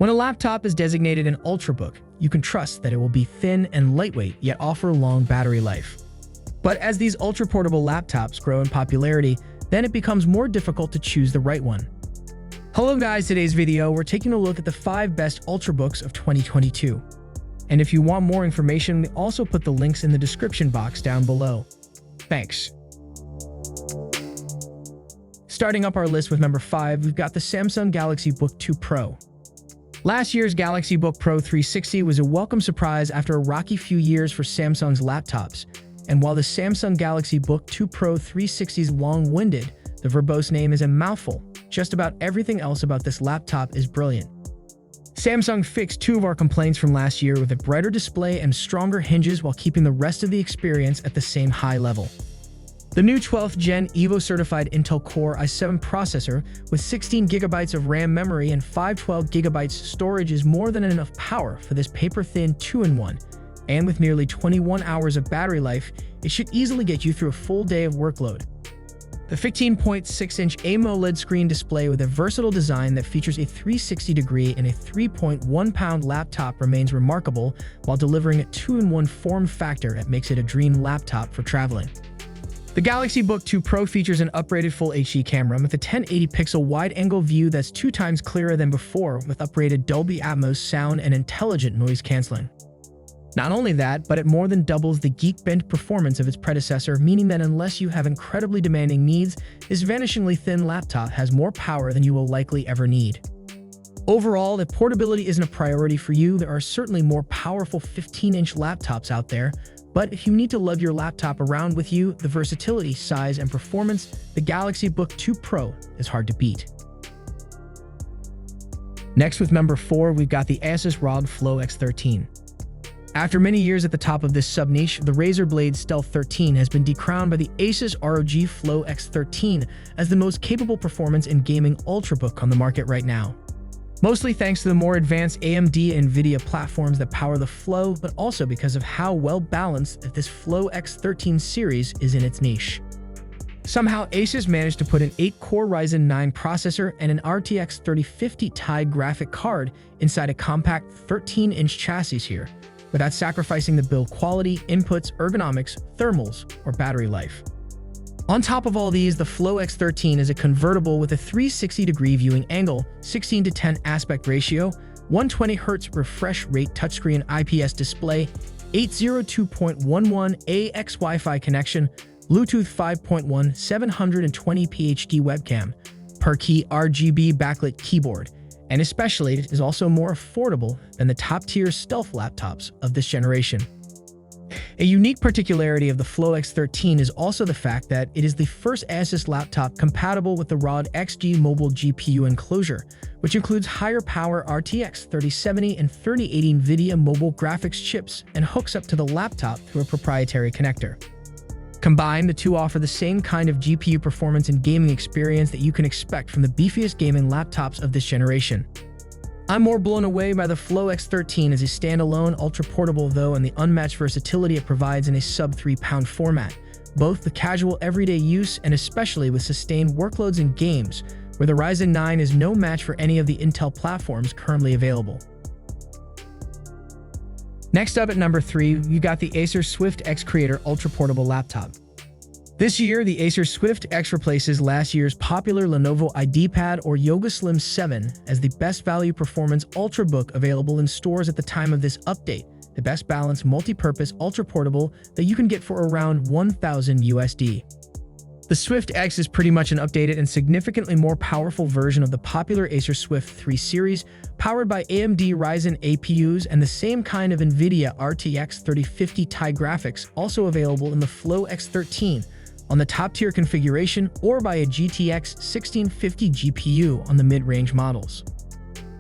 When a laptop is designated an Ultrabook, you can trust that it will be thin and lightweight, yet offer long battery life. But as these ultra-portable laptops grow in popularity, then it becomes more difficult to choose the right one. Hello guys, today's video, we're taking a look at the 5 best Ultrabooks of 2022. And if you want more information, we also put the links in the description box down below. Thanks. Starting up our list with number 5, we've got the Samsung Galaxy Book2 Pro. Last year's Galaxy Book Pro 360 was a welcome surprise after a rocky few years for Samsung's laptops. And while the Samsung Galaxy Book2 Pro 360 is long-winded, the verbose name is a mouthful. Just about everything else about this laptop is brilliant. Samsung fixed 2 of our complaints from last year with a brighter display and stronger hinges while keeping the rest of the experience at the same high level. The new 12th Gen Evo-certified Intel Core i7 processor with 16GB of RAM memory and 512GB storage is more than enough power for this paper-thin 2-in-1, and with nearly 21 hours of battery life, it should easily get you through a full day of workload. The 15.6-inch AMOLED screen display with a versatile design that features a 360-degree and a 3.1-pound laptop remains remarkable while delivering a 2-in-1 form factor that makes it a dream laptop for traveling. The Galaxy Book2 Pro features an upgraded Full HD camera with a 1080-pixel wide-angle view that's 2 times clearer than before with upgraded Dolby Atmos sound and intelligent noise canceling. Not only that, but it more than doubles the Geekbench performance of its predecessor, meaning that unless you have incredibly demanding needs, this vanishingly thin laptop has more power than you will likely ever need. Overall, if portability isn't a priority for you, there are certainly more powerful 15-inch laptops out there. But if you need to lug your laptop around with you, the versatility, size, and performance, the Galaxy Book2 Pro is hard to beat. Next, with number 4, we've got the ASUS ROG Flow X13. After many years at the top of this sub-niche, the Razer Blade Stealth 13 has been decrowned by the ASUS ROG Flow X13 as the most capable performance in gaming Ultrabook on the market right now. Mostly thanks to the more advanced AMD and NVIDIA platforms that power the Flow, but also because of how well-balanced this Flow X13 series is in its niche. Somehow, Asus managed to put an 8-core Ryzen 9 processor and an RTX 3050 Ti graphic card inside a compact 13-inch chassis here, without sacrificing the build quality, inputs, ergonomics, thermals, or battery life. On top of all these, the Flow X13 is a convertible with a 360-degree viewing angle, 16:10 aspect ratio, 120Hz refresh rate touchscreen IPS display, 802.11 AX Wi-Fi connection, Bluetooth 5.1 720p HD webcam, per-key RGB backlit keyboard, and especially it is also more affordable than the top-tier stealth laptops of this generation. A unique particularity of the Flow X13 is also the fact that it is the first ASUS laptop compatible with the ROG XG mobile GPU enclosure, which includes higher power RTX 3070 and 3080 NVIDIA mobile graphics chips and hooks up to the laptop through a proprietary connector. Combined, the two offer the same kind of GPU performance and gaming experience that you can expect from the beefiest gaming laptops of this generation. I'm more blown away by the Flow X13 as a standalone ultra-portable though and the unmatched versatility it provides in a sub-3-pound format, both the casual everyday use and especially with sustained workloads in games, where the Ryzen 9 is no match for any of the Intel platforms currently available. Next up at number 3, you got the Acer Swift X Creator Ultraportable laptop. This year, the Acer Swift X replaces last year's popular Lenovo IdeaPad or Yoga Slim 7 as the best value performance Ultrabook available in stores at the time of this update, the best balanced multi-purpose ultra-portable that you can get for around $1,000 USD. The Swift X is pretty much an updated and significantly more powerful version of the popular Acer Swift 3 series, powered by AMD Ryzen APUs and the same kind of NVIDIA RTX 3050 Ti graphics also available in the Flow X13, on the top-tier configuration or by a GTX 1650 GPU on the mid-range models.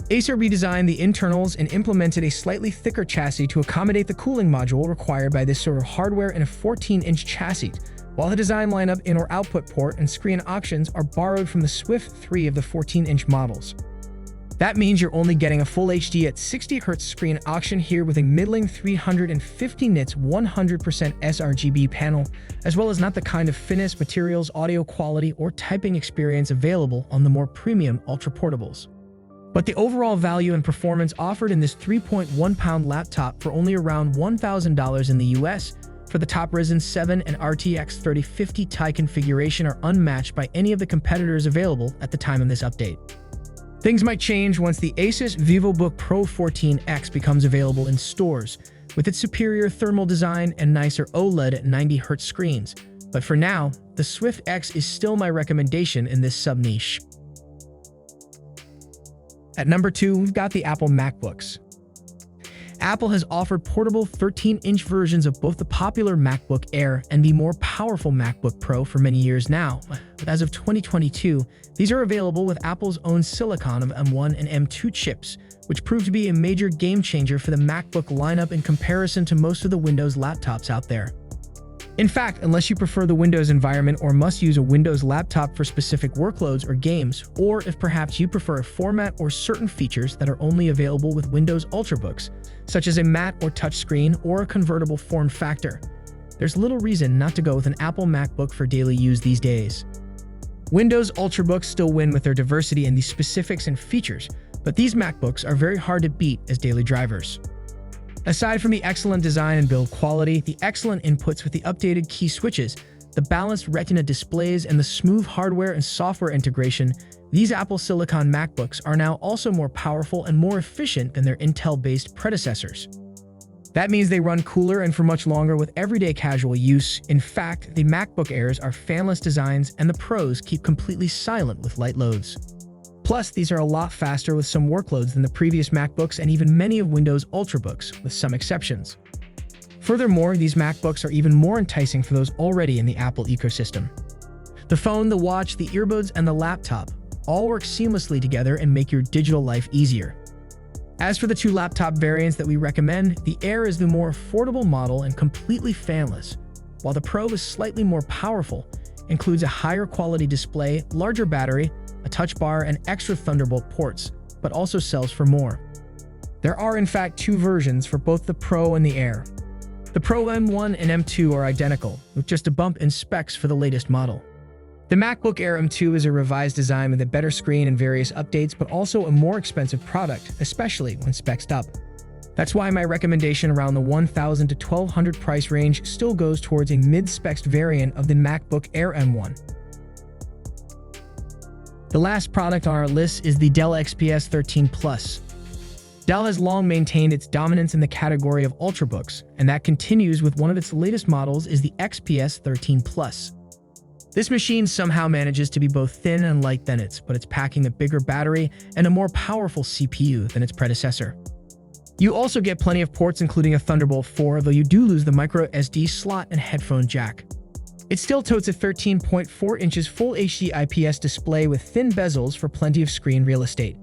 Acer redesigned the internals and implemented a slightly thicker chassis to accommodate the cooling module required by this sort of hardware in a 14-inch chassis, while the design lineup, in or output port, and screen options are borrowed from the Swift 3 of the 14-inch models. That means you're only getting a full HD at 60Hz screen option here with a middling 350 nits 100% sRGB panel, as well as not the kind of finesse, materials, audio quality, or typing experience available on the more premium Ultraportables. But the overall value and performance offered in this 3.1-pound laptop for only around $1,000 in the US for the top Ryzen 7 and RTX 3050 Ti configuration are unmatched by any of the competitors available at the time of this update. Things might change once the ASUS VivoBook Pro 14X becomes available in stores, with its superior thermal design and nicer OLED at 90Hz screens. But for now, the Swift X is still my recommendation in this sub-niche. At number 2, we've got the Apple MacBooks. Apple has offered portable 13-inch versions of both the popular MacBook Air and the more powerful MacBook Pro for many years now. But as of 2022, these are available with Apple's own silicon of M1 and M2 chips, which proved to be a major game changer for the MacBook lineup in comparison to most of the Windows laptops out there. In fact, unless you prefer the Windows environment or must use a Windows laptop for specific workloads or games, or if perhaps you prefer a format or certain features that are only available with Windows Ultrabooks, such as a matte or touchscreen or a convertible form factor, there's little reason not to go with an Apple MacBook for daily use these days. Windows Ultrabooks still win with their diversity in the specifics and features, but these MacBooks are very hard to beat as daily drivers. Aside from the excellent design and build quality, the excellent inputs with the updated key switches, the balanced Retina displays, and the smooth hardware and software integration, these Apple Silicon MacBooks are now also more powerful and more efficient than their Intel-based predecessors. That means they run cooler and for much longer with everyday casual use. In fact, the MacBook Airs are fanless designs and the Pros keep completely silent with light loads. Plus, these are a lot faster with some workloads than the previous MacBooks and even many of Windows Ultrabooks, with some exceptions. Furthermore, these MacBooks are even more enticing for those already in the Apple ecosystem. The phone, the watch, the earbuds, and the laptop all work seamlessly together and make your digital life easier. As for the two laptop variants that we recommend, the Air is the more affordable model and completely fanless, while the Pro is slightly more powerful, includes a higher quality display, larger battery, a touch bar, and extra Thunderbolt ports, but also sells for more. There are in fact two versions for both the Pro and the Air. The Pro M1 and M2 are identical, with just a bump in specs for the latest model. The MacBook Air M2 is a revised design with a better screen and various updates, but also a more expensive product, especially when spec'd up. That's why my recommendation around the $1,000 to $1,200 price range still goes towards a mid-spec'd variant of the MacBook Air M1. The last product on our list is the Dell XPS 13 Plus. Dell has long maintained its dominance in the category of Ultrabooks, and that continues with one of its latest models is the XPS 13 Plus. This machine somehow manages to be both thin and light than its, but it's packing a bigger battery and a more powerful CPU than its predecessor. You also get plenty of ports including a Thunderbolt 4, though you do lose the micro SD slot and headphone jack. It still totes a 13.4 inches Full HD IPS display with thin bezels for plenty of screen real estate.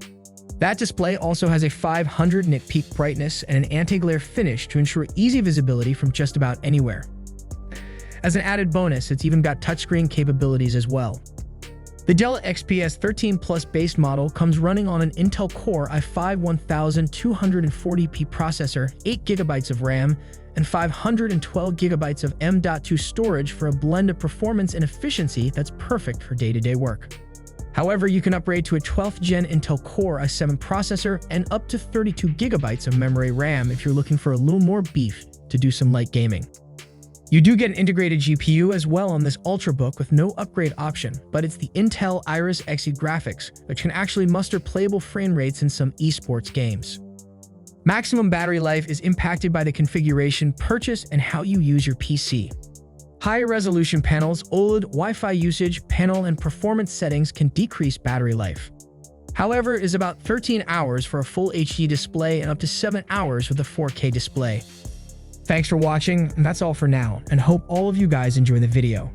That display also has a 500 nit peak brightness and an anti-glare finish to ensure easy visibility from just about anywhere. As an added bonus, it's even got touchscreen capabilities as well. The Dell XPS 13 Plus base model comes running on an Intel Core i5-1240p processor, 8GB of RAM, and 512GB of M.2 storage for a blend of performance and efficiency that's perfect for day-to-day work. However, you can upgrade to a 12th Gen Intel Core i7 processor and up to 32GB of memory RAM if you're looking for a little more beef to do some light gaming. You do get an integrated GPU as well on this Ultrabook with no upgrade option, but it's the Intel Iris Xe graphics, which can actually muster playable frame rates in some esports games. Maximum battery life is impacted by the configuration, purchase, and how you use your PC. Higher resolution panels, OLED, Wi-Fi usage, panel, and performance settings can decrease battery life. However, it is about 13 hours for a full HD display and up to 7 hours with a 4K display. Thanks for watching, and that's all for now, and hope all of you guys enjoy the video.